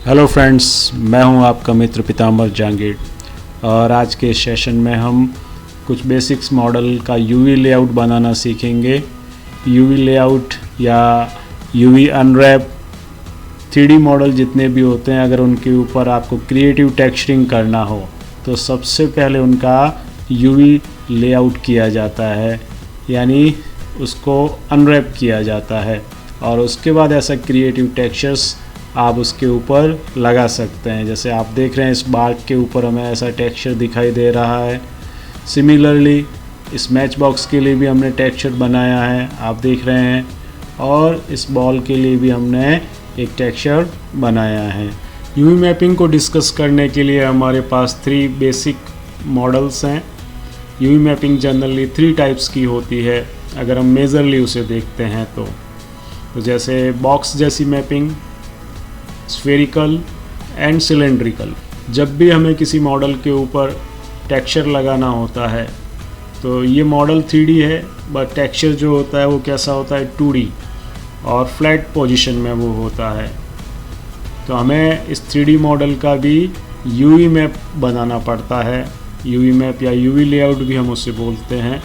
Hello friends, मैं हूं आपका मित्र पीताम्बर जहांगीर और आज के सेशन में हम कुछ बेसिक्स मॉडल का यूवी लेआउट बनाना सीखेंगे। यूवी लेआउट या यूवी अनरैप 3D मॉडल जितने भी होते हैं, अगर उनके ऊपर आपको क्रिएटिव टेक्सचरिंग करना हो तो सबसे पहले उनका यूवी लेआउट किया जाता है, यानी उसको अनरैप किया जाता है और उसके बाद ऐसा क्रिएटिव टेक्सचर्स आप उसके ऊपर लगा सकते हैं। जैसे आप देख रहे हैं इस बार्क के ऊपर हमें ऐसा टेक्सचर दिखाई दे रहा है। सिमिलरली इस मैच बॉक्स के लिए भी हमने टेक्सचर बनाया है, आप देख रहे हैं, और इस बॉल के लिए भी हमने एक टेक्सचर बनाया है। यूवी मैपिंग को डिस्कस करने के लिए हमारे पास 3 बेसिक मॉडल्स हैं। यूवी मैपिंग जनरली 3 टाइप्स की होती है अगर हम मेजरली उसे देखते हैं तो जैसे बॉक्स जैसी मैपिंग, स्फेरिकल एंड सिलेंड्रिकल। जब भी हमें किसी मॉडल के ऊपर टेक्सचर लगाना होता है तो ये मॉडल 3D है, बट टेक्सचर जो होता है वो कैसा होता है 2D और फ्लैट पोजीशन में वो होता है। तो हमें इस 3D मॉडल का भी यूवी मैप बनाना पड़ता है। यूवी मैप या यूवी लेआउट भी हम उसे बोलते हैं,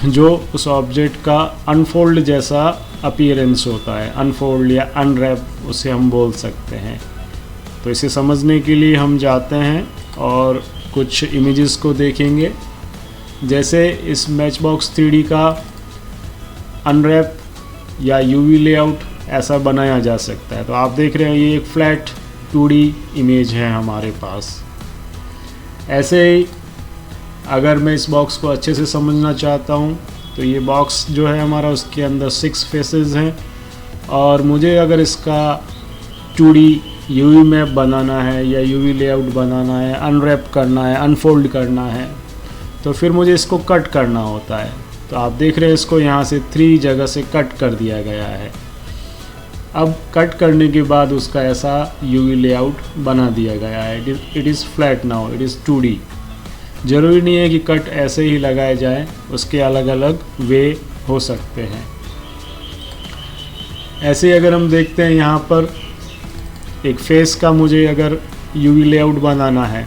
जो उस ऑब्जेक्ट का अनफोल्ड जैसा अपीयरेंस होता है। अनफोल्ड या अनरैप उसे हम बोल सकते हैं। तो इसे समझने के लिए हम जाते हैं और कुछ इमेजेस को देखेंगे। जैसे इस मैच बॉक्स 3D का अनरैप या यूवी लेआउट ऐसा बनाया जा सकता है। तो आप देख रहे हैं ये एक फ्लैट 2D इमेज है हमारे पास। ऐसे ही अगर मैं इस बॉक्स को अच्छे से समझना चाहता हूँ तो ये बॉक्स जो है हमारा, उसके अंदर 6 फेसेस हैं और मुझे अगर इसका 2D यूवी मैप बनाना है या यूवी लेआउट बनाना है, अनरैप करना है, अनफोल्ड करना है, तो फिर मुझे इसको कट करना होता है। तो आप देख रहे हैं इसको यहाँ से 3 जगह से कट कर दिया गया है। अब कट करने के बाद उसका ऐसा यूवी लेआउट बना दिया गया है। It is flat now, it is 2D। ज़रूरी नहीं है कि कट ऐसे ही लगाए जाए, उसके अलग अलग वे हो सकते हैं। ऐसे अगर हम देखते हैं यहाँ पर एक फेस का मुझे अगर यूवी लेआउट बनाना है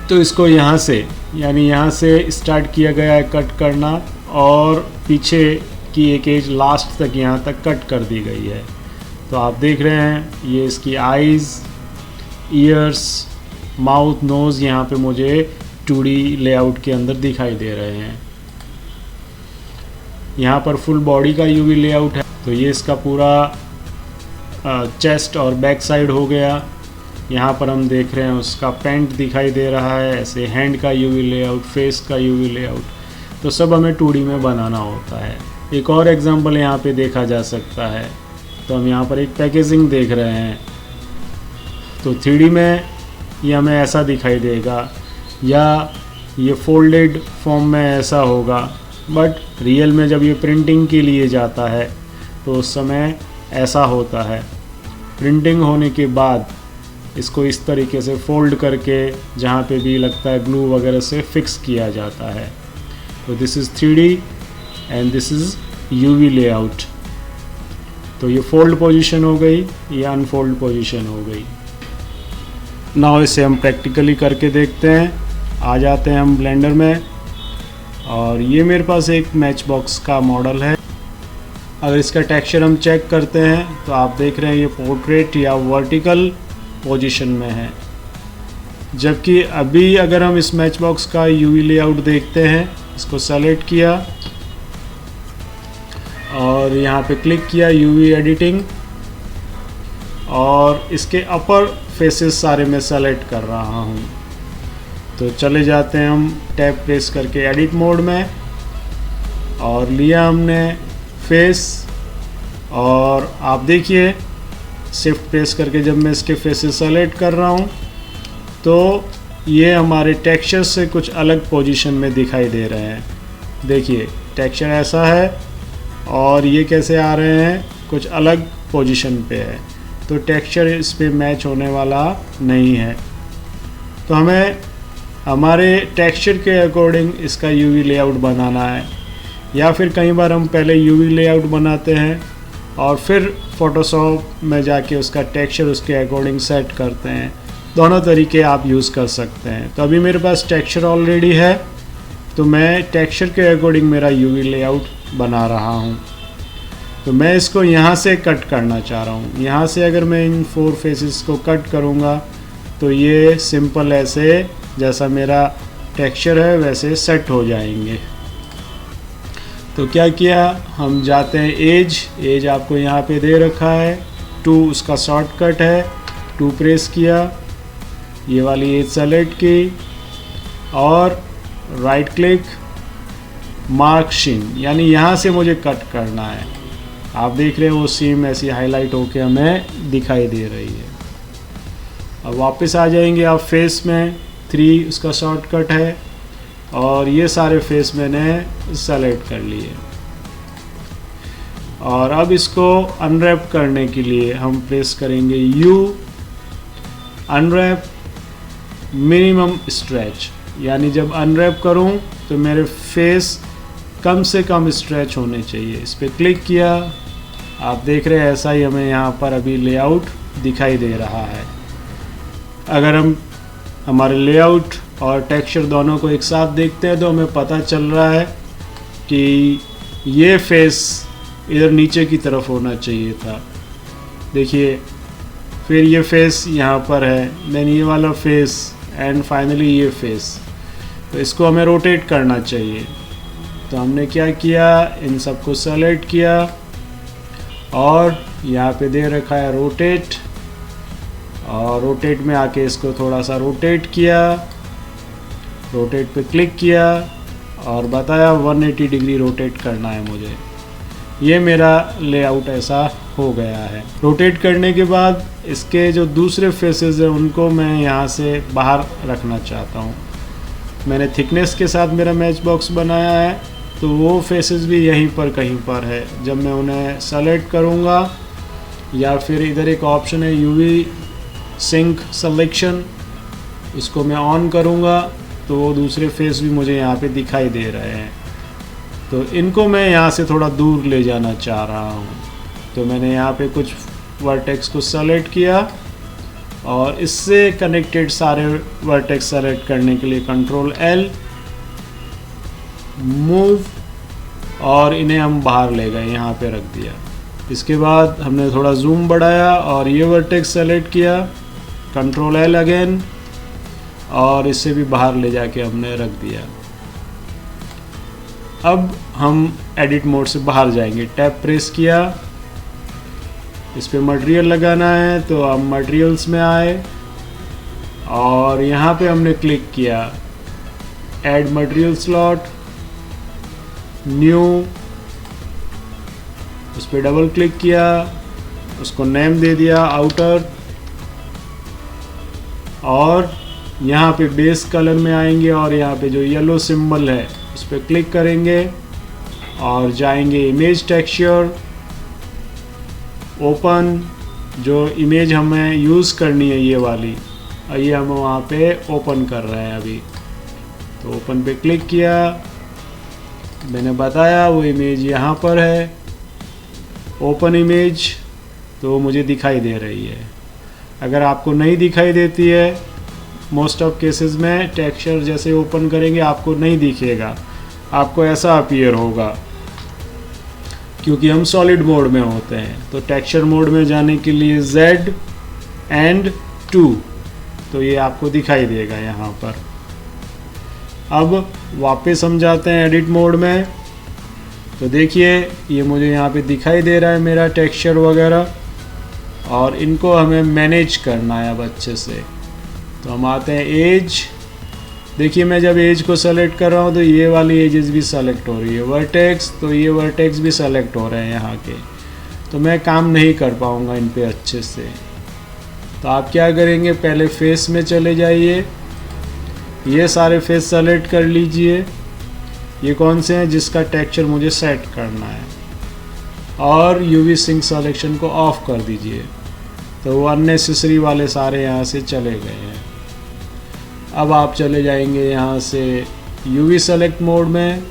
तो इसको यहाँ से, यानी यहाँ से स्टार्ट किया गया है कट करना और पीछे की एक एज लास्ट तक यहाँ तक कट कर दी गई है। तो आप देख रहे हैं ये इसकी आईज़, ईयर्स, माउथ, नोज़ यहाँ पे मुझे 2D लेआउट के अंदर दिखाई दे रहे हैं। यहाँ पर फुल बॉडी का यूवी लेआउट है, तो ये इसका पूरा चेस्ट और बैक साइड हो गया। यहाँ पर हम देख रहे हैं उसका पैंट दिखाई दे रहा है। ऐसे हैंड का यूवी लेआउट, फेस का यूवी लेआउट, तो सब हमें 2D में बनाना होता है। एक और एग्जांपल यहाँ पे देखा जा सकता है। तो हम यहाँ पर एक पैकेजिंग देख रहे हैं, तो 3D में ये हमें ऐसा दिखाई देगा या ये फोल्डेड फॉर्म में ऐसा होगा, बट रियल में जब ये प्रिंटिंग के लिए जाता है तो उस समय ऐसा होता है। प्रिंटिंग होने के बाद इसको इस तरीके से फोल्ड करके जहाँ पे भी लगता है ग्लू वगैरह से फिक्स किया जाता है। तो this is 3D and this is UV layout. तो ये फोल्ड पोजीशन हो गई, ये अनफोल्ड पोजीशन हो गई। नाउ इसे हम प्रैक्टिकली करके देखते हैं। आ जाते हैं हम ब्लेंडर में और ये मेरे पास एक मैच बॉक्स का मॉडल है। अगर इसका टेक्सचर हम चेक करते हैं तो आप देख रहे हैं ये पोर्ट्रेट या वर्टिकल पोजीशन में है, जबकि अभी अगर हम इस मैच बॉक्स का यूवी लेआउट देखते हैं, इसको सेलेक्ट किया और यहाँ पे क्लिक किया यूवी एडिटिंग और इसके अपर फेसेस सारे मैं सेलेक्ट कर रहा हूँ। तो चले जाते हैं हम टैब प्रेस करके एडिट मोड में और लिया हमने फेस, और आप देखिए शिफ्ट प्रेस करके जब मैं इसके फेसेस सेलेक्ट कर रहा हूँ तो ये हमारे टेक्सचर से कुछ अलग पोजीशन में दिखाई दे रहे हैं। देखिए टेक्सचर ऐसा है और ये कैसे आ रहे हैं, कुछ अलग पोजीशन पे है, तो टेक्सचर इस पे मैच होने वाला नहीं है। तो हमें हमारे टेक्सचर के अकॉर्डिंग इसका यूवी लेआउट बनाना है, या फिर कई बार हम पहले यूवी लेआउट बनाते हैं और फिर फ़ोटोशॉप में जाके उसका टेक्सचर उसके अकॉर्डिंग सेट करते हैं। दोनों तरीके आप यूज़ कर सकते हैं। तो अभी मेरे पास टेक्सचर ऑलरेडी है, तो मैं टेक्सचर के अकॉर्डिंग मेरा यूवी लेआउट बना रहा हूँ। तो मैं इसको यहाँ से कट करना चाह रहा हूँ। यहाँ से अगर मैं इन 4 फेसेस को कट करूँगा तो ये सिंपल ऐसे जैसा मेरा टेक्सचर है वैसे सेट हो जाएंगे। तो क्या किया, हम जाते हैं एज आपको यहाँ पे दे रखा है 2, उसका शॉर्टकट है 2 प्रेस किया, ये वाली एज सेलेक्ट की और राइट क्लिक मार्क सीम, यानी यहाँ से मुझे कट करना है। आप देख रहे हैं वो सीम ऐसी हाईलाइट होके हमें दिखाई दे रही है। अब वापस आ जाएंगे आप फेस में, 3 उसका शॉर्टकट है और ये सारे फेस मैंने सेलेक्ट कर लिए। और अब इसको अनरैप करने के लिए हम प्रेस करेंगे U, अनरैप मिनिमम स्ट्रेच, यानी जब अनरैप करूं तो मेरे फेस कम से कम स्ट्रेच होने चाहिए। इस पर क्लिक किया, आप देख रहे हैं ऐसा ही हमें यहाँ पर अभी लेआउट दिखाई दे रहा है। अगर हम हमारे लेआउट और टेक्सचर दोनों को एक साथ देखते हैं तो हमें पता चल रहा है कि ये फेस इधर नीचे की तरफ होना चाहिए था। देखिए, फिर ये फेस यहाँ पर है, देन ये वाला फेस एंड फाइनली ये फेस। तो इसको हमें रोटेट करना चाहिए। तो हमने क्या किया, इन सबको सेलेक्ट किया और यहाँ पे दे रखा है रोटेट, और रोटेट में आके इसको थोड़ा सा रोटेट किया, रोटेट पे क्लिक किया और बताया 180 डिग्री रोटेट करना है मुझे। ये मेरा लेआउट ऐसा हो गया है। रोटेट करने के बाद इसके जो दूसरे फेसेस हैं उनको मैं यहाँ से बाहर रखना चाहता हूँ। मैंने थिकनेस के साथ मेरा मैच बॉक्स बनाया है, तो वो फेसेस भी यहीं पर कहीं पर है। जब मैं उन्हें सेलेक्ट करूँगा या फिर इधर एक ऑप्शन है यूवी सिंक सिलेक्शन, इसको मैं ऑन करूँगा तो वो दूसरे फेस भी मुझे यहाँ पे दिखाई दे रहे हैं। तो इनको मैं यहाँ से थोड़ा दूर ले जाना चाह रहा हूँ। तो मैंने यहाँ पे कुछ वर्टेक्स को सेलेक्ट किया और इससे कनेक्टेड सारे वर्टेक्स सेलेक्ट करने के लिए कंट्रोल L, मूव, और इन्हें हम बाहर ले गए, यहाँ पे रख दिया। इसके बाद हमने थोड़ा जूम बढ़ाया और ये वर्टेक्स सेलेक्ट किया, कंट्रोल L अगेन, और इससे भी बाहर ले जाके हमने रख दिया। अब हम एडिट मोड से बाहर जाएंगे, टैब प्रेस किया, इस पे मटेरियल लगाना है तो हम मटेरियल्स में आए और यहाँ पे हमने क्लिक किया ऐड मटेरियल स्लॉट, न्यू, उस पर डबल क्लिक किया, उसको नेम दे दिया आउटर, और यहाँ पे बेस कलर में आएंगे और यहाँ पे जो येलो सिंबल है उस पर क्लिक करेंगे और जाएंगे इमेज टेक्सचर, ओपन, जो इमेज हमें यूज़ करनी है ये वाली, और ये हम वहाँ पे ओपन कर रहे हैं अभी। तो ओपन पे क्लिक किया, मैंने बताया वो इमेज यहाँ पर है, ओपन इमेज, तो मुझे दिखाई दे रही है। अगर आपको नहीं दिखाई देती है, मोस्ट ऑफ केसेस में टेक्सचर जैसे ओपन करेंगे आपको नहीं दिखेगा, आपको ऐसा अपीयर होगा क्योंकि हम सॉलिड मोड में होते हैं। तो टेक्सचर मोड में जाने के लिए Z एंड 2, तो ये आपको दिखाई देगा यहाँ पर। अब वापस हम जाते हैं एडिट मोड में, तो देखिए ये मुझे यहाँ पे दिखाई दे रहा है मेरा टेक्सचर वगैरह, और इनको हमें मैनेज करना है अब अच्छे से। तो हम आते हैं एज, देखिए मैं जब एज को सेलेक्ट कर रहा हूँ तो ये वाली एजेस भी सेलेक्ट हो रही है, वर्टेक्स, तो ये वर्टेक्स भी सेलेक्ट हो रहे हैं यहाँ के, तो मैं काम नहीं कर पाऊँगा इन पे अच्छे से। तो आप क्या करेंगे, पहले फेस में चले जाइए, ये सारे फेस सेलेक्ट कर लीजिए, ये कौन से हैं जिसका टेक्सचर मुझे सेट करना है, और यूवी सिंक सिलेक्शन को ऑफ कर दीजिए। तो वो अननेसेसरी वाले सारे यहाँ से चले गए हैं। अब आप चले जाएंगे यहाँ से यूवी सेलेक्ट मोड में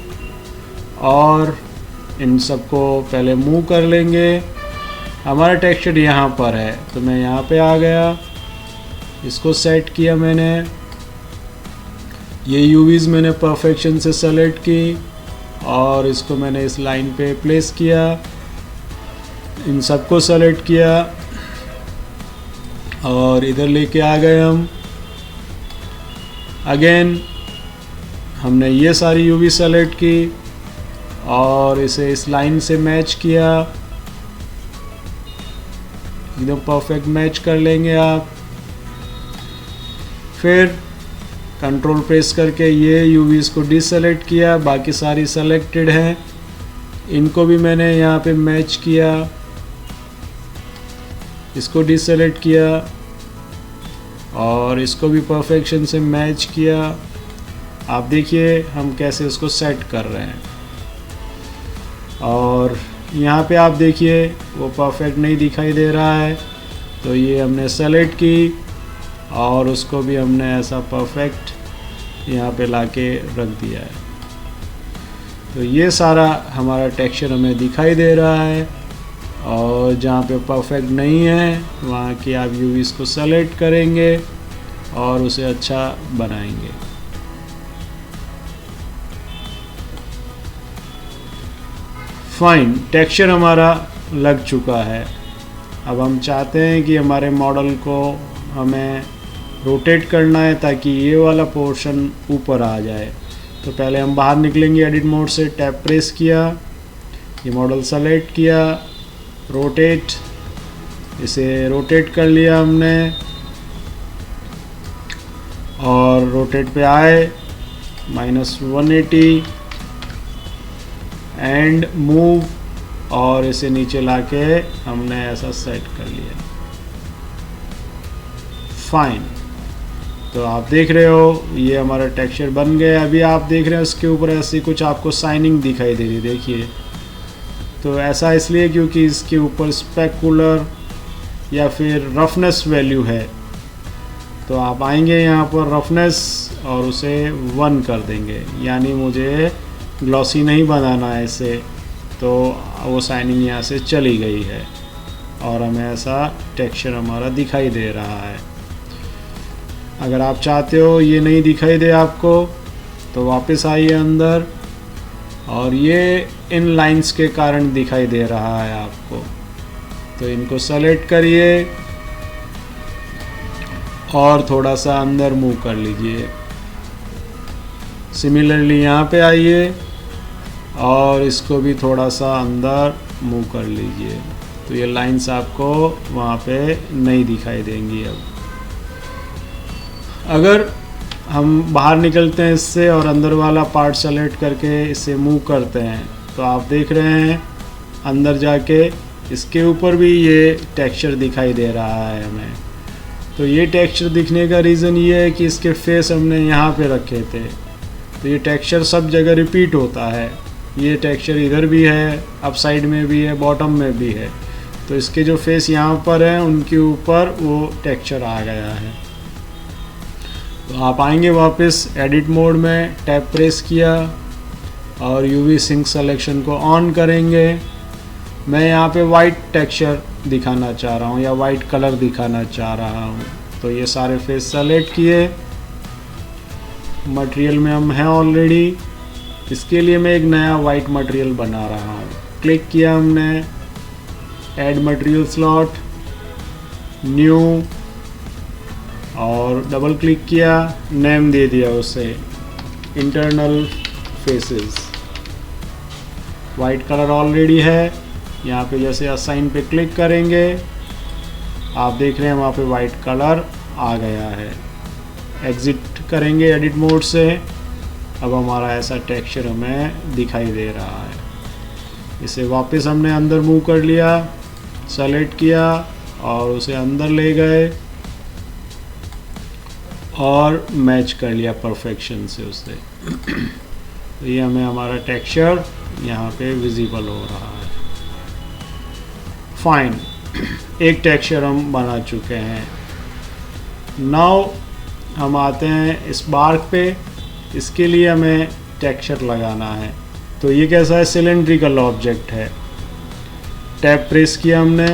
और इन सबको पहले मूव कर लेंगे हमारा टेक्सचर यहाँ पर है, तो मैं यहाँ पे आ गया, इसको सेट किया मैंने। ये यूवीज़ मैंने परफेक्शन से सेलेक्ट की और इसको मैंने इस लाइन पे प्लेस किया, इन सबको सेलेक्ट किया और इधर लेके आ गए हम। अगेन हमने ये सारी यूवी सेलेक्ट की और इसे इस लाइन से मैच किया, एकदम परफेक्ट मैच कर लेंगे आप। फिर कंट्रोल प्रेस करके ये यूवीज़ को डिसेलेक्ट किया, बाकी सारी सेलेक्टेड हैं, इनको भी मैंने यहाँ पे मैच किया, इसको डिसेलेक्ट किया और इसको भी परफेक्शन से मैच किया। आप देखिए हम कैसे उसको सेट कर रहे हैं। और यहाँ पे आप देखिए वो परफेक्ट नहीं दिखाई दे रहा है, तो ये हमने सेलेक्ट की और उसको भी हमने ऐसा परफेक्ट यहाँ पे लाके रख दिया है। तो ये सारा हमारा टेक्सचर हमें दिखाई दे रहा है। और जहाँ पे परफेक्ट नहीं है वहाँ की आप यूवीज़ को सेलेक्ट करेंगे और उसे अच्छा बनाएंगे। फाइन, टेक्सचर हमारा लग चुका है। अब हम चाहते हैं कि हमारे मॉडल को हमें रोटेट करना है ताकि ये वाला पोर्शन ऊपर आ जाए। तो पहले हम बाहर निकलेंगे एडिट मोड से, टैब प्रेस किया, ये मॉडल सेलेक्ट किया, रोटेट, इसे रोटेट कर लिया हमने और रोटेट पे आए -180 एंड मूव और इसे नीचे लाके हमने ऐसा सेट कर लिया। फाइन, तो आप देख रहे हो ये हमारा टेक्सचर बन गया। अभी आप देख रहे हो इसके ऊपर ऐसी कुछ आपको शाइनिंग दिखाई दे रही, देखिए। तो ऐसा इसलिए क्योंकि इसके ऊपर स्पेकुलर या फिर रफनेस वैल्यू है। तो आप आएंगे यहाँ पर रफनेस और उसे 1 कर देंगे, यानी मुझे ग्लॉसी नहीं बनाना है इसे, तो वो शाइनिंग यहाँ से चली गई है और हमें ऐसा टेक्सचर हमारा दिखाई दे रहा है। अगर आप चाहते हो ये नहीं दिखाई दे आपको तो वापस आइए अंदर, और ये इन लाइंस के कारण दिखाई दे रहा है आपको, तो इनको सेलेक्ट करिए और थोड़ा सा अंदर मूव कर लीजिए। सिमिलरली यहाँ पे आइए और इसको भी थोड़ा सा अंदर मूव कर लीजिए, तो ये लाइंस आपको वहाँ पे नहीं दिखाई देंगी। अब अगर हम बाहर निकलते हैं इससे और अंदर वाला पार्ट सेलेक्ट करके इसे मूव करते हैं, तो आप देख रहे हैं अंदर जाके इसके ऊपर भी ये टेक्सचर दिखाई दे रहा है हमें। तो ये टेक्सचर दिखने का रीज़न ये है कि इसके फेस हमने यहाँ पे रखे थे, तो ये टेक्सचर सब जगह रिपीट होता है। ये टेक्सचर इधर भी है, अप साइड में भी है, बॉटम में भी है, तो इसके जो फेस यहाँ पर हैं उनके ऊपर वो टेक्सचर आ गया है। तो आप आएंगे वापस एडिट मोड में, टैब प्रेस किया और यूवी सिंक सिलेक्शन को ऑन करेंगे। मैं यहाँ पे वाइट टेक्सचर दिखाना चाह रहा हूँ या वाइट कलर दिखाना चाह रहा हूँ, तो ये सारे फेस सेलेक्ट किए। मटेरियल में हम हैं ऑलरेडी, इसके लिए मैं एक नया वाइट मटेरियल बना रहा हूँ। क्लिक किया हमने, ऐड मटेरियल स्लॉट, न्यू, और डबल क्लिक किया, नेम दे दिया उसे internal faces. White colour already है, यहाँ पे जैसे असाइन पे क्लिक करेंगे आप देख रहे हैं वहाँ पे वाइट कलर आ गया है। एग्ज़िट करेंगे एडिट मोड से, अब हमारा ऐसा टेक्सचर हमें दिखाई दे रहा है। इसे वापस हमने अंदर मूव कर लिया, सेलेक्ट किया और उसे अंदर ले गए और मैच कर लिया परफेक्शन से उसे। तो ये हमें हमारा टेक्सचर यहाँ पे विजिबल हो रहा है। फाइन, एक टेक्सचर हम बना चुके हैं। नाउ हम आते हैं इस बार्क पे, इसके लिए हमें टेक्सचर लगाना है। तो ये कैसा है, सिलेंड्रिकल ऑब्जेक्ट है। टैब प्रेस किया हमने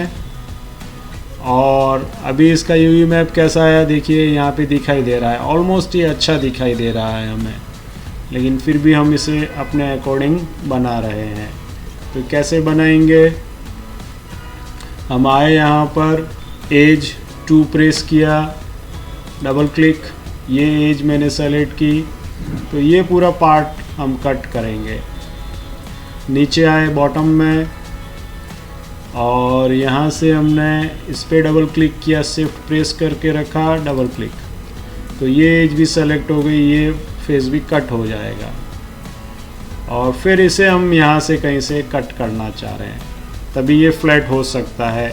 और अभी इसका यूवी मैप कैसा है देखिए, यहाँ पे दिखाई दे रहा है, ऑलमोस्ट ये अच्छा दिखाई दे रहा है हमें, लेकिन फिर भी हम इसे अपने अकॉर्डिंग बना रहे हैं। तो कैसे बनाएंगे, हम आए यहाँ पर एज 2 प्रेस किया, डबल क्लिक, ये एज मैंने सेलेक्ट की, तो ये पूरा पार्ट हम कट करेंगे। नीचे आए बॉटम में और यहाँ से हमने इस पर डबल क्लिक किया, शिफ्ट प्रेस करके रखा, डबल क्लिक, तो ये एज भी सेलेक्ट हो गई, ये फेस भी कट हो जाएगा। और फिर इसे हम यहाँ से कहीं से कट करना चाह रहे हैं, तभी ये फ्लैट हो सकता है।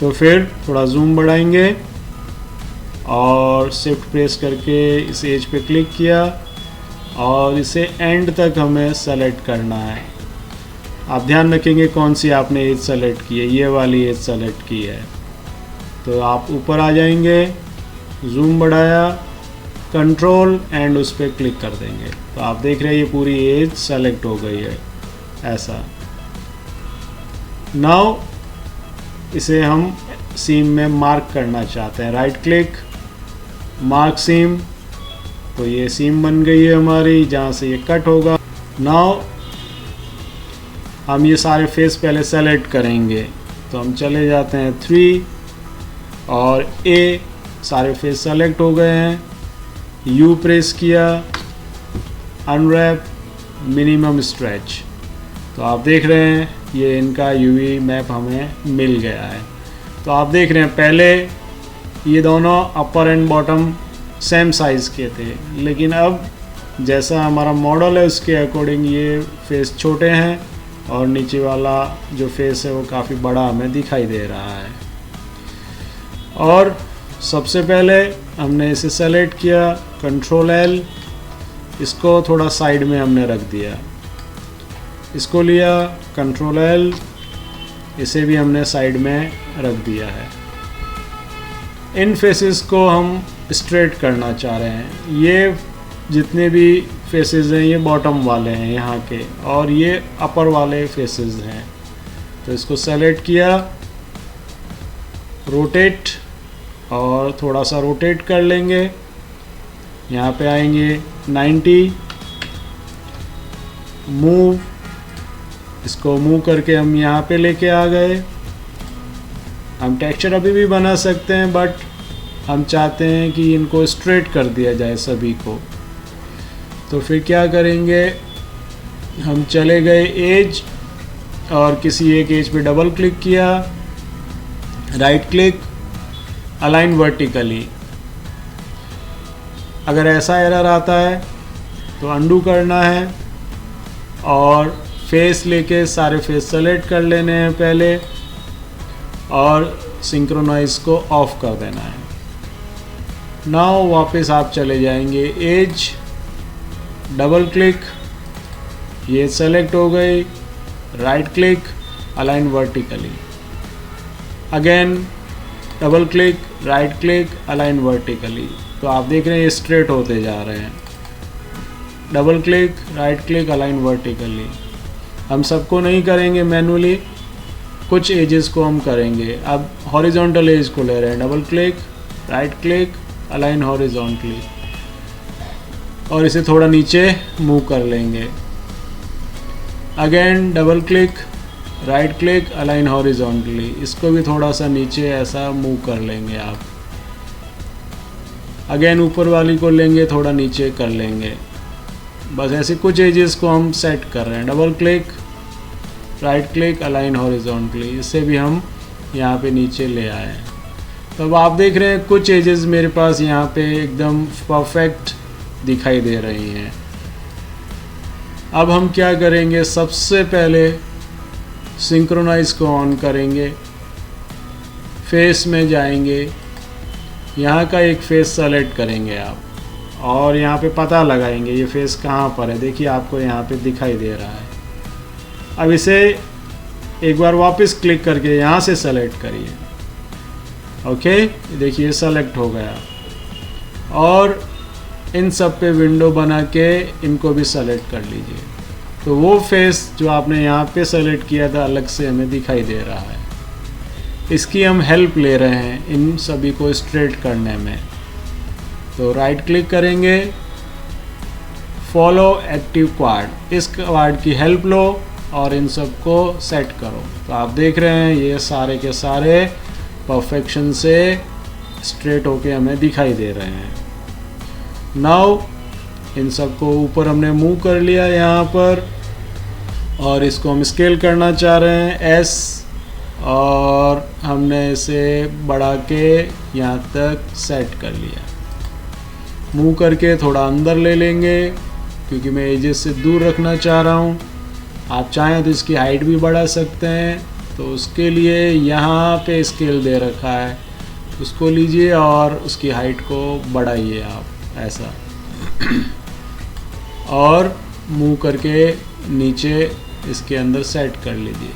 तो फिर थोड़ा जूम बढ़ाएंगे और शिफ्ट प्रेस करके इस एज पे क्लिक किया और इसे एंड तक हमें सेलेक्ट करना है। आप ध्यान रखेंगे कौन सी आपने एज सेलेक्ट की है, ये वाली एज सेलेक्ट की है। तो आप ऊपर आ जाएंगे, जूम बढ़ाया, कंट्रोल एंड उस पर क्लिक कर देंगे, तो आप देख रहे हैं ये पूरी एज सेलेक्ट हो गई है ऐसा। नाउ इसे हम सीम में मार्क करना चाहते हैं, राइट क्लिक, मार्क सीम, तो ये सीम बन गई है हमारी जहाँ से ये कट होगा। नाउ हम ये सारे फेस पहले सेलेक्ट करेंगे, तो हम चले जाते हैं 3 और ए, सारे फेस सेलेक्ट हो गए हैं, यू प्रेस किया, अनरैप, मिनिमम स्ट्रेच, तो आप देख रहे हैं ये इनका यूवी मैप हमें मिल गया है। तो आप देख रहे हैं पहले ये दोनों अपर एंड बॉटम सेम साइज़ के थे, लेकिन अब जैसा हमारा मॉडल है उसके अकॉर्डिंग ये फेस छोटे हैं और नीचे वाला जो फेस है वो काफ़ी बड़ा हमें दिखाई दे रहा है। और सबसे पहले हमने इसे सेलेक्ट किया, कंट्रोल एल, इसको थोड़ा साइड में हमने रख दिया, इसको लिया, कंट्रोल एल, इसे भी हमने साइड में रख दिया है। इन फेसेस को हम स्ट्रेट करना चाह रहे हैं, ये जितने भी फेसेस हैं ये बॉटम वाले हैं यहाँ के, और ये अपर वाले फेसेस हैं। तो इसको सेलेक्ट किया, रोटेट, और थोड़ा सा रोटेट कर लेंगे, यहाँ पे आएंगे 90, मूव, इसको मूव करके हम यहाँ पे लेके आ गए। हम टेक्सचर अभी भी बना सकते हैं, बट हम चाहते हैं कि इनको स्ट्रेट कर दिया जाए सभी को। तो फिर क्या करेंगे, हम चले गए एज और किसी एक एज पे डबल क्लिक किया, राइट क्लिक, अलाइन वर्टिकली। अगर ऐसा एरर आता है तो अंडू करना है और फेस लेके सारे फेस सेलेक्ट कर लेने हैं पहले और सिंक्रोनाइज को ऑफ कर देना है। नाउ वापस आप चले जाएंगे एज, डबल क्लिक, ये सेलेक्ट हो गई, right click, align vertically, again double click, right click, align vertically. तो आप देख रहे हैं ये स्ट्रेट होते जा रहे हैं, double click, right click, align vertically. हम सबको नहीं करेंगे मैनुअली, कुछ एजेस को हम करेंगे। अब हॉरिजॉन्टल एज को ले रहे हैं, double click, right click, align horizontally, और इसे थोड़ा नीचे मूव कर लेंगे, again double click, right click, align horizontally, इसको भी थोड़ा सा नीचे ऐसा मूव कर लेंगे आप। अगेन ऊपर वाली को लेंगे, थोड़ा नीचे कर लेंगे। बस ऐसे कुछ एजेस को हम सेट कर रहे हैं, double click, right click, align horizontally, इससे भी हम यहाँ पे नीचे ले आए हैं। तो अब आप देख रहे हैं कुछ एजेस मेरे पास यहाँ पे एकदम परफेक्ट दिखाई दे रही हैं। अब हम क्या करेंगे, सबसे पहले सिंक्रोनाइज को ऑन करेंगे, फेस में जाएंगे, यहाँ का एक फेस सेलेक्ट करेंगे आप और यहाँ पे पता लगाएंगे ये फेस कहाँ पर है। देखिए आपको यहाँ पे दिखाई दे रहा है। अब इसे एक बार वापस क्लिक करके यहाँ से सेलेक्ट करिए, ओके, देखिए सेलेक्ट हो गया। और इन सब पे विंडो बना के इनको भी सेलेक्ट कर लीजिए, तो वो फेस जो आपने यहाँ पे सेलेक्ट किया था अलग से हमें दिखाई दे रहा है। इसकी हम हेल्प ले रहे हैं इन सभी को स्ट्रेट करने में। तो राइट क्लिक करेंगे, फॉलो एक्टिव क्वाड, इस क्वाड की हेल्प लो और इन सब को सेट करो। तो आप देख रहे हैं ये सारे के सारे परफेक्शन से स्ट्रेट होके हमें दिखाई दे रहे हैं। नाउ इन सब को ऊपर हमने मूव कर लिया यहाँ पर, और इसको हम स्केल करना चाह रहे हैं एस, और हमने इसे बढ़ा के यहाँ तक सेट कर लिया। मूव करके थोड़ा अंदर ले लेंगे क्योंकि मैं एजेस से दूर रखना चाह रहा हूँ। आप चाहें तो इसकी हाइट भी बढ़ा सकते हैं, तो उसके लिए यहाँ पे स्केल दे रखा है, उसको लीजिए और उसकी हाइट को बढ़ाइए आप ऐसा और मूव करके नीचे इसके अंदर सेट कर लीजिए।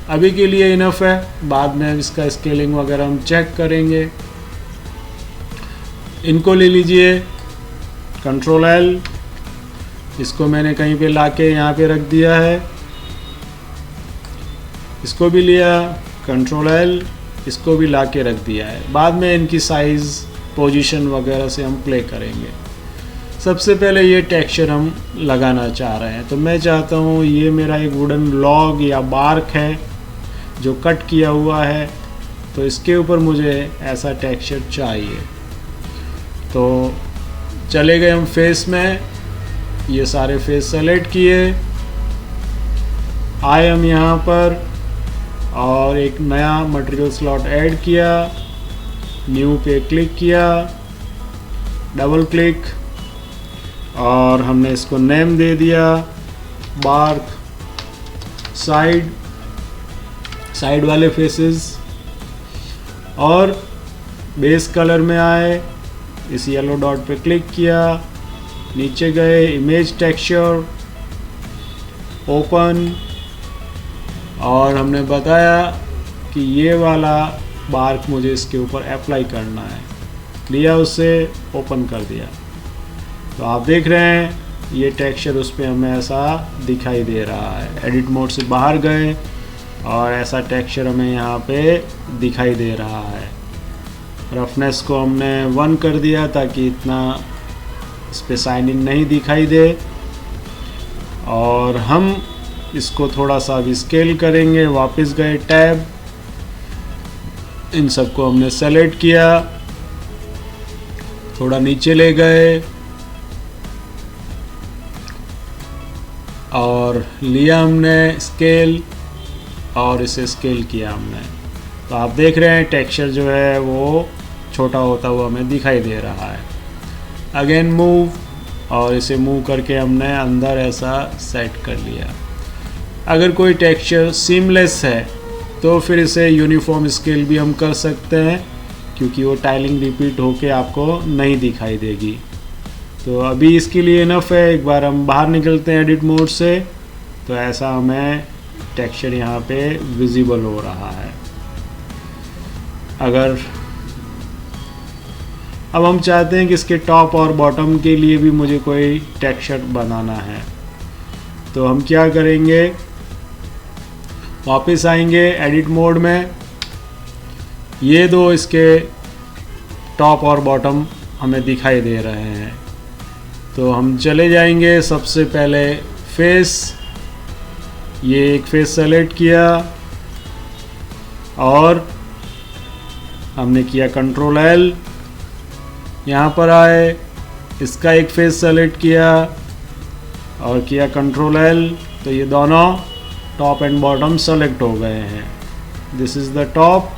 अभी के लिए इनफ है, बाद में इसका स्केलिंग वगैरह हम चेक करेंगे। इनको ले लीजिए, कंट्रोल एल, इसको मैंने कहीं पे लाके यहाँ पे रख दिया है। इसको भी लिया, कंट्रोल एल, इसको भी लाके रख दिया है। बाद में इनकी साइज़ पोजीशन वगैरह से हम प्ले करेंगे। सबसे पहले ये टेक्सचर हम लगाना चाह रहे हैं, तो मैं चाहता हूँ ये मेरा एक वुडन लॉग या बार्क है जो कट किया हुआ है, तो इसके ऊपर मुझे ऐसा टेक्सचर चाहिए। तो चले गए हम फेस में, ये सारे फेस सेलेक्ट किए, आए हम यहाँ पर और एक नया मटेरियल स्लॉट ऐड किया, न्यू पे क्लिक किया, डबल क्लिक, और हमने इसको नेम दे दिया बार्क साइड वाले फेसेस। और बेस कलर में आए, इस येलो डॉट पे क्लिक किया, नीचे गए, इमेज टेक्सचर, ओपन, और हमने बताया कि ये वाला बार्क मुझे इसके ऊपर अप्लाई करना है, लिया उसे, ओपन कर दिया। तो आप देख रहे हैं ये टेक्सचर उस पर हमें ऐसा दिखाई दे रहा है। एडिट मोड से बाहर गए और ऐसा टेक्सचर हमें यहाँ पे दिखाई दे रहा है। रफनेस को हमने 1 कर दिया ताकि इतना इस पर शाइनिंग नहीं दिखाई दे, और हम इसको थोड़ा सा भी स्केल करेंगे। वापस गए टैब, इन सबको हमने सेलेक्ट किया, थोड़ा नीचे ले गए और लिया हमने स्केल और इसे स्केल किया हमने। तो आप देख रहे हैं टेक्सचर जो है वो छोटा होता हुआ हमें दिखाई दे रहा है। अगेन मूव, और इसे मूव करके हमने अंदर ऐसा सेट कर लिया। अगर कोई टेक्सचर सीमलेस है तो फिर इसे यूनिफॉर्म स्केल भी हम कर सकते हैं, क्योंकि वो टाइलिंग रिपीट होके आपको नहीं दिखाई देगी। तो अभी इसके लिए इनफ है। एक बार हम बाहर निकलते हैं एडिट मोड से, तो ऐसा हमें टेक्सचर यहाँ पे विजिबल हो रहा है। अगर अब हम चाहते हैं कि इसके टॉप और बॉटम के लिए भी मुझे कोई टेक्सचर बनाना है, तो हम क्या करेंगे, वापस आएंगे एडिट मोड में, ये दो इसके टॉप और बॉटम हमें दिखाई दे रहे हैं। तो हम चले जाएंगे सबसे पहले फेस, ये एक फेस सेलेक्ट किया और हमने किया कंट्रोल एल, यहाँ पर आए, इसका एक फेस सेलेक्ट किया और किया कंट्रोल एल, तो ये दोनों टॉप एंड बॉटम सेलेक्ट हो गए हैं। This is the top,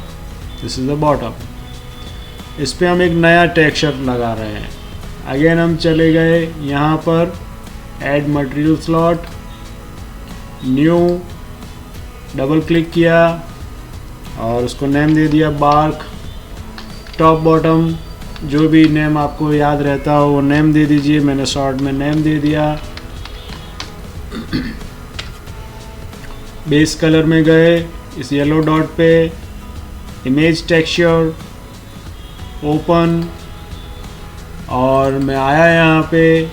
this is the bottom. इस पे हम एक नया टेक्सचर लगा रहे हैं। अगेन हम चले गए यहाँ पर add material slot, new, double click किया और उसको नेम दे दिया बार्क। टॉप बॉटम जो भी नेम आपको याद रहता हो वो नेम दे दीजिए, मैंने शॉर्ट में नेम दे दिया। बेस कलर में गए, इस येलो डॉट पे इमेज टेक्सचर, ओपन, और मैं आया यहाँ पे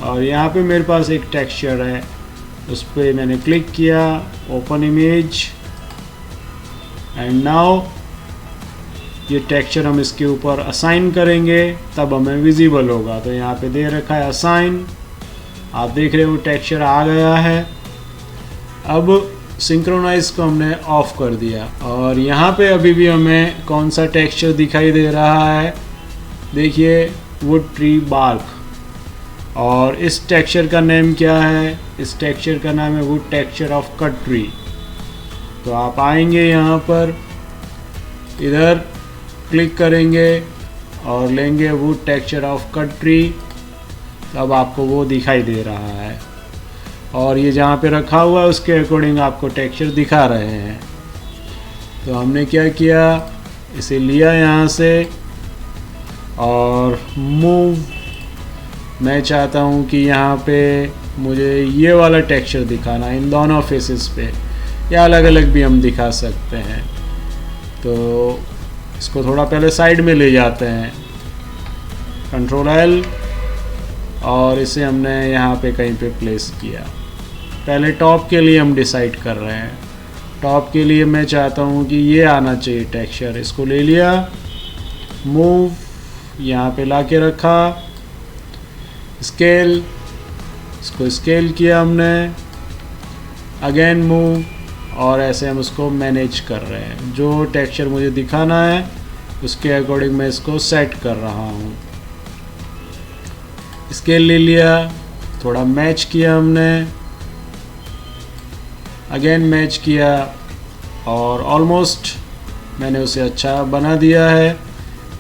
और यहाँ पे मेरे पास एक टेक्सचर है, उस पर मैंने क्लिक किया, ओपन इमेज, एंड नाउ ये टेक्सचर हम इसके ऊपर असाइन करेंगे तब हमें विजिबल होगा। तो यहाँ पे दे रखा है असाइन, आप देख रहे हो टेक्सचर आ गया है। अब सिंक्रोनाइज को हमने ऑफ कर दिया और यहाँ पे अभी भी हमें कौन सा टेक्सचर दिखाई दे रहा है, देखिए वुड ट्री बार्क। और इस टेक्सचर का नेम क्या है, इस टेक्सचर का नाम है would texture of cut tree. तो आप आएंगे यहाँ पर, इधर क्लिक करेंगे और लेंगे would texture of cut tree, तब आपको वो दिखाई दे रहा है। और ये जहाँ पे रखा हुआ है उसके अकॉर्डिंग आपको टेक्सचर दिखा रहे हैं। तो हमने क्या किया, इसे लिया यहाँ से और मूव, मैं चाहता हूँ कि यहाँ पे मुझे ये वाला टेक्सचर दिखाना इन दोनों फेसेस पे, या अलग अलग भी हम दिखा सकते हैं। तो इसको थोड़ा पहले साइड में ले जाते हैं, कंट्रोल एल, और इसे हमने यहाँ पे कहीं पे प्लेस किया। पहले टॉप के लिए हम डिसाइड कर रहे हैं, टॉप के लिए मैं चाहता हूँ कि ये आना चाहिए टेक्सचर, इसको ले लिया, मूव, यहाँ पे ला के रखा, स्केल, इसको स्केल किया हमने, अगेन मूव, और ऐसे हम उसको मैनेज कर रहे हैं। जो टेक्सचर मुझे दिखाना है उसके अकॉर्डिंग मैं इसको सेट कर रहा हूँ। स्केल ले लिया, थोड़ा मैच किया हमने, अगेन मैच किया, और ऑलमोस्ट मैंने उसे अच्छा बना दिया है।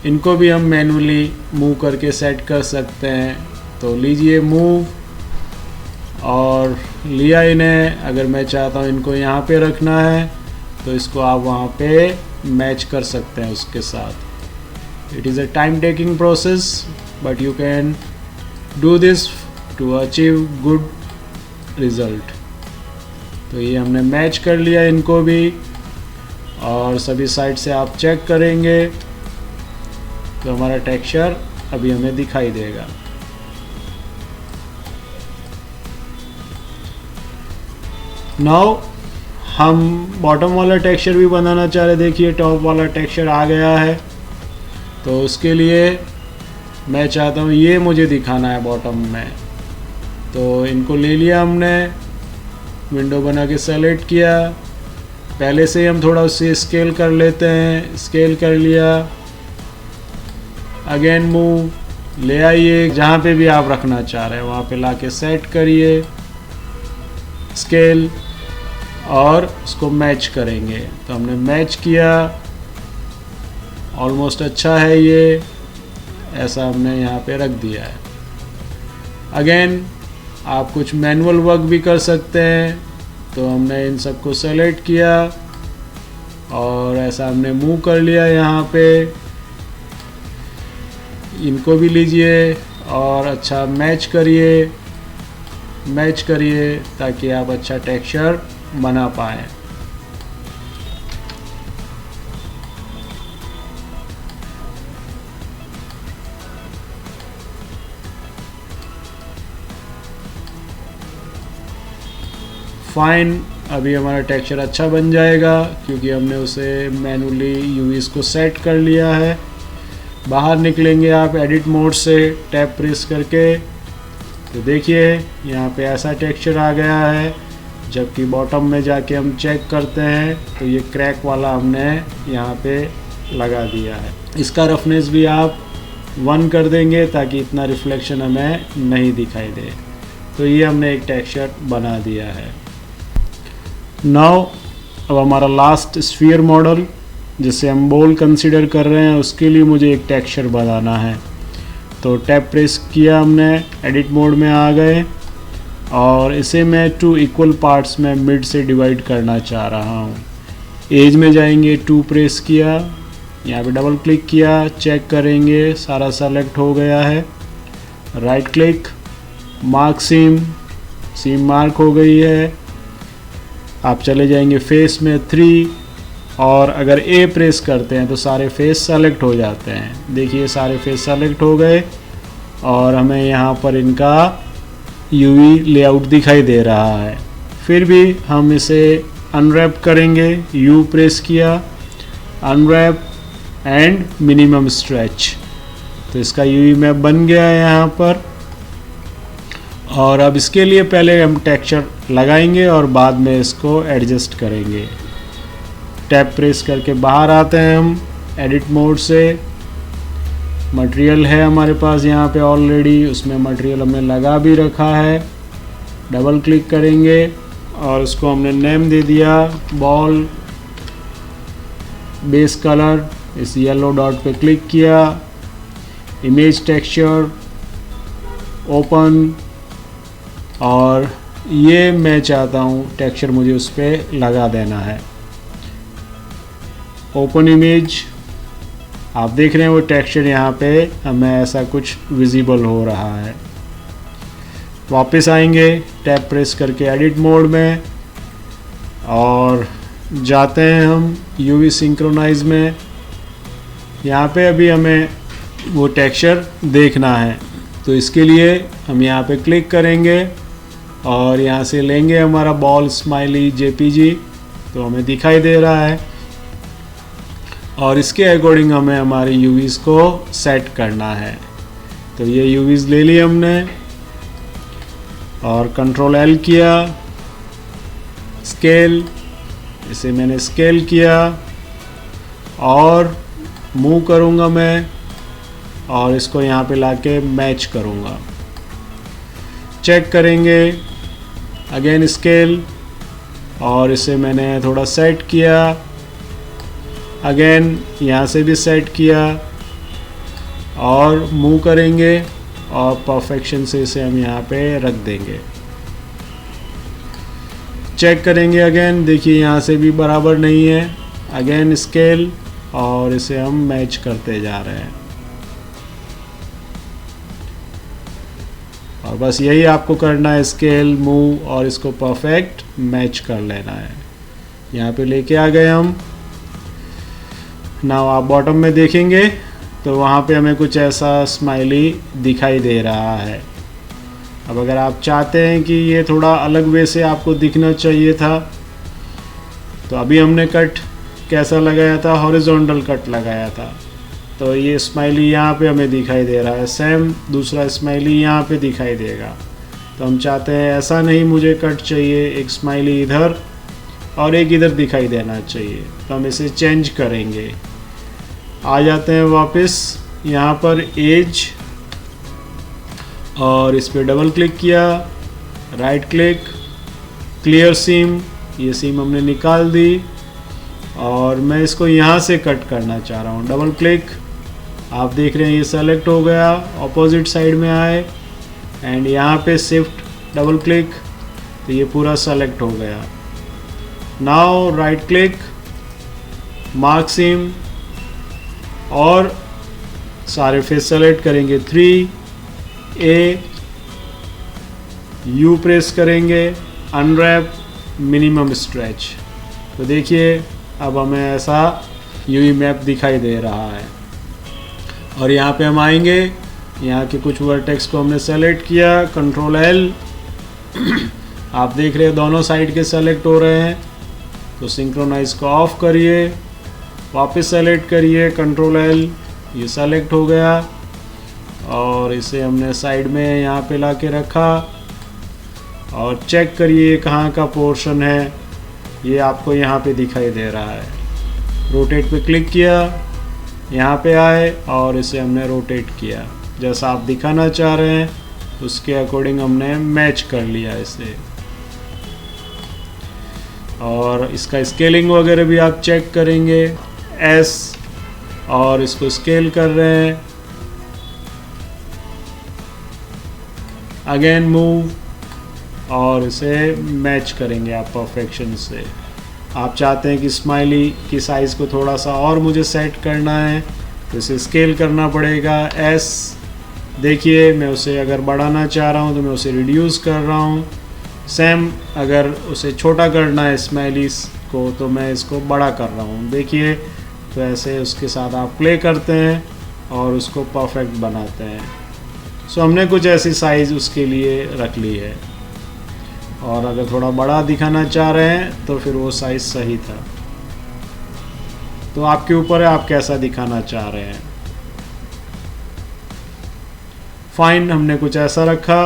इनको भी हम मैनुअली मूव करके सेट कर सकते हैं। तो लीजिए मूव, और लिया इन्हें, अगर मैं चाहता हूँ इनको यहाँ पे रखना है तो इसको आप वहाँ पे मैच कर सकते हैं उसके साथ। It is a time taking process but you can do this to achieve good result. तो ये हमने मैच कर लिया इनको भी, और सभी साइड से आप चेक करेंगे तो हमारा टेक्सचर अभी हमें दिखाई देगा। नाउ हम बॉटम वाला टेक्सचर भी बनाना चाह रहे, देखिए टॉप वाला टेक्सचर आ गया है। तो उसके लिए मैं चाहता हूँ ये मुझे दिखाना है बॉटम में। तो इनको ले लिया हमने, विंडो बना के सेलेक्ट किया, पहले से ही हम थोड़ा उससे स्केल कर लेते हैं, स्केल कर लिया, अगेन मूव, ले आइए जहाँ पे भी आप रखना चाह रहे हैं वहाँ पे लाके सेट करिए, स्केल, और उसको मैच करेंगे। तो हमने मैच किया, ऑलमोस्ट अच्छा है ये, ऐसा हमने यहाँ पे रख दिया है। अगेन आप कुछ मैनुअल वर्क भी कर सकते हैं। तो हमने इन सबको सेलेक्ट किया और ऐसा हमने मूव कर लिया यहाँ पे, इनको भी लीजिए और अच्छा मैच करिए, मैच करिए ताकि आप अच्छा टेक्सचर बना पाएँ। फाइन, अभी हमारा टेक्सचर अच्छा बन जाएगा क्योंकि हमने उसे मैनुअली यूवीज़ को सेट कर लिया है। बाहर निकलेंगे आप एडिट मोड से टैब प्रेस करके, तो देखिए यहाँ पे ऐसा टेक्सचर आ गया है। जबकि बॉटम में जाके हम चेक करते हैं तो ये क्रैक वाला हमने यहाँ पे लगा दिया है। इसका रफनेस भी आप 1 कर देंगे ताकि इतना रिफ्लेक्शन हमें नहीं दिखाई दे। तो ये हमने एक टेक्सचर बना दिया है। नाउ अब हमारा लास्ट स्फीयर मॉडल जिसे हम बॉल कंसीडर कर रहे हैं उसके लिए मुझे एक टेक्सचर बनाना है। तो टैब प्रेस किया हमने, एडिट मोड में आ गए और इसे मैं 2 इक्वल पार्ट्स में मिड से डिवाइड करना चाह रहा हूँ। एज में जाएंगे, 2 प्रेस किया, यहाँ पे डबल क्लिक किया, चेक करेंगे सारा सेलेक्ट हो गया है। राइट क्लिक, मार्क सीम, सीम मार्क हो गई है। आप चले जाएंगे फेस में 3 और अगर ए प्रेस करते हैं तो सारे फेस सेलेक्ट हो जाते हैं। देखिए सारे फेस सेलेक्ट हो गए और हमें यहाँ पर इनका यूवी लेआउट दिखाई दे रहा है। फिर भी हम इसे अनरैप करेंगे, यू प्रेस किया अनरैप एंड मिनिमम स्ट्रेच। तो इसका यूवी मैप बन गया है यहाँ पर। और अब इसके लिए पहले हम टेक्सचर लगाएंगे और बाद में इसको एडजस्ट करेंगे। टैप प्रेस करके बाहर आते हैं हम एडिट मोड से। मटेरियल है हमारे पास यहाँ पे ऑलरेडी, उसमें मटेरियल हमने लगा भी रखा है। डबल क्लिक करेंगे और उसको हमने नेम दे दिया बॉल बेस कलर। इस येलो डॉट पे क्लिक किया, इमेज टेक्सचर ओपन, और ये मैं चाहता हूँ टेक्सचर मुझे उस पर लगा देना है। ओपन इमेज, आप देख रहे हैं वो टेक्सचर यहाँ पे हमें ऐसा कुछ विजिबल हो रहा है। वापस आएंगे टैप प्रेस करके एडिट मोड में और जाते हैं हम यूवी सिंक्रोनाइज में। यहाँ पे अभी हमें वो टेक्सचर देखना है, तो इसके लिए हम यहाँ पे क्लिक करेंगे और यहाँ से लेंगे हमारा बॉल स्माइली जेपीजी, तो हमें दिखाई दे रहा है। और इसके अकॉर्डिंग हमें हमारे यूवीज़ को सेट करना है। तो ये यूवीज़ ले लिए हमने और कंट्रोल एल किया, स्केल, इसे मैंने स्केल किया और मूव करूँगा मैं और इसको यहाँ पे लाके मैच करूँगा। चेक करेंगे, अगेन स्केल, और इसे मैंने थोड़ा सेट किया, अगेन यहाँ से भी सेट किया और मूव करेंगे और परफेक्शन से इसे हम यहाँ पे रख देंगे। चेक करेंगे अगेन, देखिए यहाँ से भी बराबर नहीं है। अगेन स्केल और इसे हम मैच करते जा रहे हैं। और बस यही आपको करना है, स्केल, मूव और इसको परफेक्ट मैच कर लेना है। यहाँ पे लेके आ गए हम। नाउ आप बॉटम में देखेंगे तो वहाँ पे हमें कुछ ऐसा स्माइली दिखाई दे रहा है। अब अगर आप चाहते हैं कि ये थोड़ा अलग वे से आपको दिखना चाहिए था, तो अभी हमने कट कैसा लगाया था, हॉरिजॉन्टल कट लगाया था, तो ये स्माइली यहाँ पे हमें दिखाई दे रहा है। सेम दूसरा स्माइली यहाँ पे दिखाई देगा। तो हम चाहते हैं ऐसा नहीं, मुझे कट चाहिए, एक स्माइली इधर और एक इधर दिखाई देना चाहिए। तो हम इसे चेंज करेंगे। आ जाते हैं वापस यहाँ पर एज, और इस पर डबल क्लिक किया, राइट क्लिक, क्लियर सीम, ये सीम हमने निकाल दी और मैं इसको यहाँ से कट करना चाह रहा हूँ। डबल क्लिक, आप देख रहे हैं ये सेलेक्ट हो गया, ऑपोजिट साइड में आए एंड यहाँ पे शिफ्ट डबल क्लिक, तो ये पूरा सेलेक्ट हो गया। नाउ राइट क्लिक, मार्क सीम और सारे फेस सेलेक्ट करेंगे। 3A, U प्रेस करेंगे, अनरैप, मिनिमम स्ट्रेच। तो देखिए अब हमें ऐसा यूवी मैप दिखाई दे रहा है। और यहाँ पे हम आएंगे, यहाँ के कुछ वर्टेक्स को हमने सेलेक्ट किया, कंट्रोल एल, आप देख रहे हैं दोनों साइड के सेलेक्ट हो रहे हैं। तो सिंक्रोनाइज को ऑफ करिए, वापस सेलेक्ट करिए, कंट्रोल एल, ये सेलेक्ट हो गया और इसे हमने साइड में यहाँ पे ला के रखा। और चेक करिए कहाँ का पोर्शन है, ये आपको यहाँ पे दिखाई दे रहा है। रोटेट पे क्लिक किया, यहाँ पे आए और इसे हमने रोटेट किया, जैसा आप दिखाना चाह रहे हैं उसके अकॉर्डिंग हमने मैच कर लिया इसे। और इसका स्केलिंग वगैरह भी आप चेक करेंगे, एस, और इसको स्केल कर रहे हैं, अगेन मूव और इसे मैच करेंगे आप परफेक्शन से। आप चाहते हैं कि स्माइली की साइज़ को थोड़ा सा और मुझे सेट करना है, तो इसे स्केल करना पड़ेगा, एस। देखिए मैं उसे अगर बढ़ाना चाह रहा हूँ तो मैं उसे रिड्यूस कर रहा हूँ। सेम अगर उसे छोटा करना है स्माइलीज को तो मैं इसको बड़ा कर रहा हूँ। देखिए तो ऐसे उसके साथ आप प्ले करते हैं और उसको परफेक्ट बनाते हैं। सो हमने कुछ ऐसी साइज़ उसके लिए रख ली है। और अगर थोड़ा बड़ा दिखाना चाह रहे हैं तो फिर वो साइज़ सही था। तो आपके ऊपर है आप कैसा दिखाना चाह रहे हैं। फाइन, हमने कुछ ऐसा रखा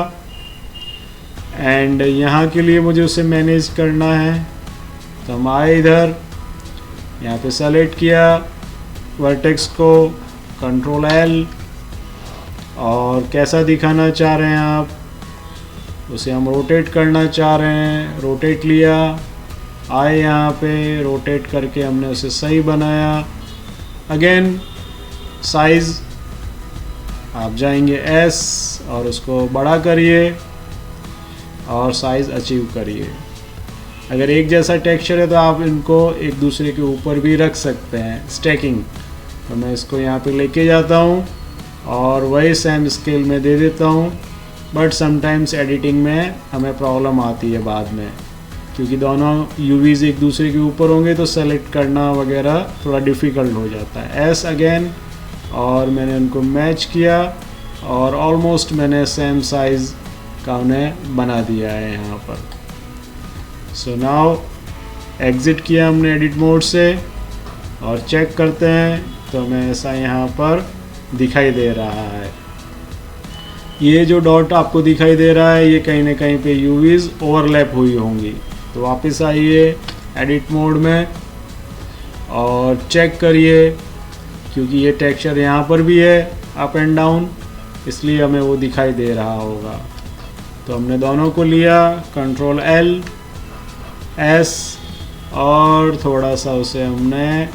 एंड यहाँ के लिए मुझे उसे मैनेज करना है, तो हम आए इधर, यहाँ पे सेलेक्ट किया वर्टेक्स को, कंट्रोल एल, और कैसा दिखाना चाह रहे हैं आप उसे हम रोटेट करना चाह रहे हैं, रोटेट लिया, आए यहाँ पे, रोटेट करके हमने उसे सही बनाया। अगेन साइज़ आप जाएंगे एस और उसको बड़ा करिए और साइज़ अचीव करिए। अगर एक जैसा टेक्सचर है तो आप इनको एक दूसरे के ऊपर भी रख सकते हैं, स्टैकिंग। तो मैं इसको यहाँ पे लेके जाता हूँ और वही सेम स्केल में दे देता हूँ, बट समटाइम्स एडिटिंग में हमें प्रॉब्लम आती है बाद में, क्योंकि दोनों यूवीज़ एक दूसरे के ऊपर होंगे तो सेलेक्ट करना वगैरह थोड़ा डिफ़िकल्ट हो जाता है। एस अगेन, और मैंने उनको मैच किया और ऑलमोस्ट मैंने सेम साइज़ का उन्हें बना दिया है यहाँ पर। सो नाउ एग्ज़िट किया हमने एडिट मोड से और चेक करते हैं, तो हमें ऐसा यहाँ पर दिखाई दे रहा है। ये जो डॉट आपको दिखाई दे रहा है ये कहीं ना कहीं पे यूवीज़ ओवरलैप हुई होंगी। तो वापस आइए एडिट मोड में और चेक करिए, क्योंकि ये टेक्सचर यहाँ पर भी है अप एंड डाउन, इसलिए हमें वो दिखाई दे रहा होगा। तो हमने दोनों को लिया, कंट्रोल एल, एस, और थोड़ा सा उसे हमने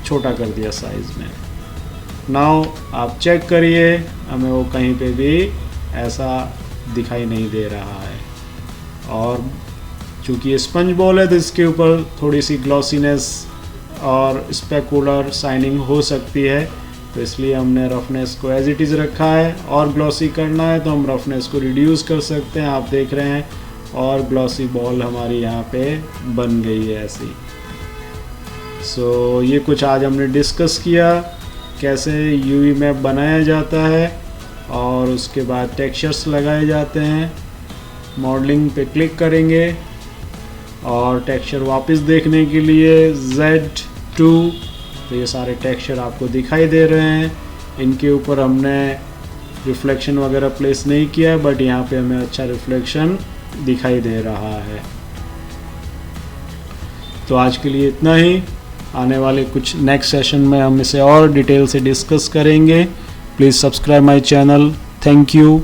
छोटा कर दिया साइज़ में। नाउ आप चेक करिए, हमें वो कहीं पे भी ऐसा दिखाई नहीं दे रहा है। और चूँकि ये स्पंज बॉल है तो इसके ऊपर थोड़ी सी ग्लॉसीनेस और स्पेकुलर शाइनिंग हो सकती है, तो इसलिए हमने रफनेस को एज इट इज़ रखा है। और ग्लॉसी करना है तो हम रफनेस को रिड्यूस कर सकते हैं, आप देख रहे हैं, और ग्लॉसी बॉल हमारी यहाँ पे बन गई है ऐसी। सो ये कुछ आज हमने डिस्कस किया कैसे यूवी मैप बनाया जाता है और उसके बाद टेक्सचर्स लगाए जाते हैं। मॉडलिंग पे क्लिक करेंगे और टेक्सचर वापस देखने के लिए Z2, तो ये सारे टेक्सचर आपको दिखाई दे रहे हैं। इनके ऊपर हमने रिफ्लेक्शन वगैरह प्लेस नहीं किया है, बट यहाँ पे हमें अच्छा रिफ्लेक्शन दिखाई दे रहा है। तो आज के लिए इतना ही। आने वाले कुछ नेक्स्ट सेशन में हम इसे और डिटेल से डिस्कस करेंगे। Please subscribe my channel. Thank you.